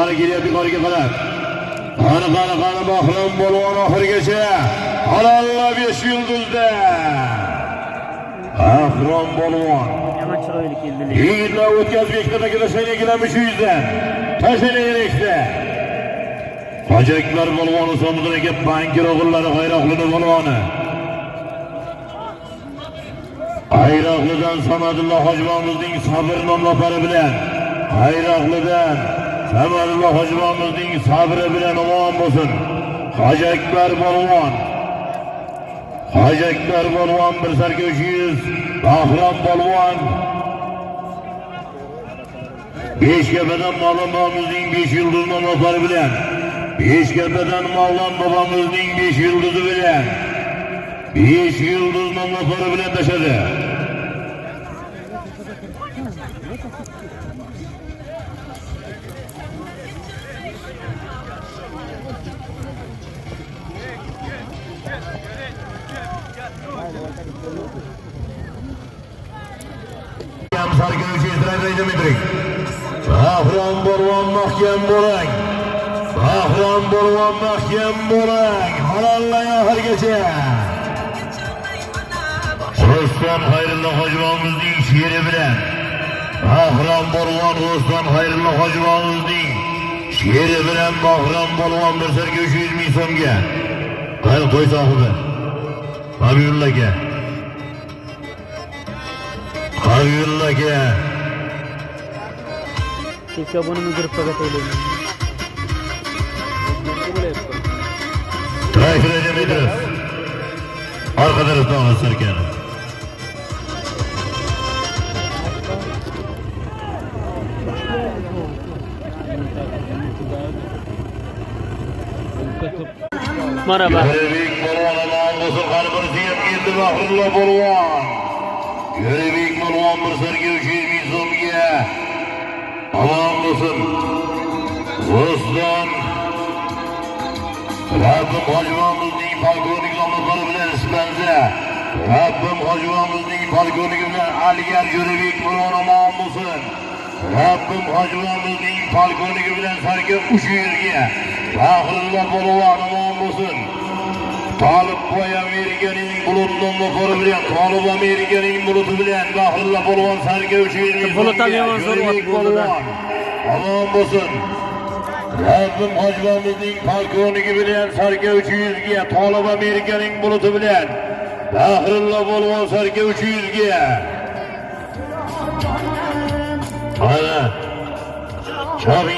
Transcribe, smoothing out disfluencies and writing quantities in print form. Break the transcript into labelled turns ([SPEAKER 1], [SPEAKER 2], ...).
[SPEAKER 1] qara kelyapti yuqoriga qarab. Qara Bahrom Polvon oxirigacha. Halalla 5 yulduzda. Bahrom Polvon.
[SPEAKER 2] Yana chiroyli keldi.
[SPEAKER 1] Yigitlar o'tkazbekdagi tashlagan shu yuzdan. Tashlaganlikda. Hojaklar Polvoni So'mdiraga bankir o'g'illari G'ayroqlini Polvoni. G'ayroqlidan Samadullo Hojibomizning sabr nomlari bilan G'ayroqlidan Samadullo Hojibomizning sabri bilan omon bo'lsin. Hojaklar Polvon 1 sarga 300. Bahrom Polvon Beshkapadan Mavlon bobomizning 5 yulduz nomlari bilan Beshkapadan Mavlon bobomizning 5 yulduzi bilan 5 yulduz nomlari bilan tashadi. Bahrom Polvon mahkam bo'ling. Bahrom Polvon mahkam bo'ling. Halollang oxirigacha. Rustam Xayrullo Hojibomizning she'ri bilan Bahrom Polvon Rustam Xayrullo Hojibomizning she'ri bilan Bahrom Polvon 1 sarga 300 ming so'mga. Qayl qo'y sohibi. Habibullaga. Habibullaga.
[SPEAKER 2] Kecha buni gruppaga to'layman.
[SPEAKER 1] Trayfreja Medres. Arqa tarafdan Sarkan.
[SPEAKER 2] Merhaba.
[SPEAKER 1] Yuribek Polvon Alloh qani bir ziyat keldi Bahrulla Polvon. Yuribek Polvon 1 sarga 300 ming so'mga. Omon bo'lsin. Rustam Rabbim Hojibomizning polkovnik nomlari bilan ispanza. Rabbim Hojibomizning polkovniki bilan Aligar Yuribek Polvon omon bo'lsin. Rabbim Hojibomizning polkovniki bilan sarga 300 ga. Bahrulla Polvon omon bo'lsin. Talib Boy Amerikaning bulut nomlari bilan Talib Amerikaning buluti bilan Bahrulla Polvon sarga 300 ming.
[SPEAKER 2] Bulutdan yomon zo'r bo'ldi.
[SPEAKER 1] Omon bo'lsin. Rabbim Hojibomizning polkovniki bilan sarga 300 ga. Talib Amerikaning buluti bilan Bahrulla Polvon sarga 300 ga. Ana. Chavina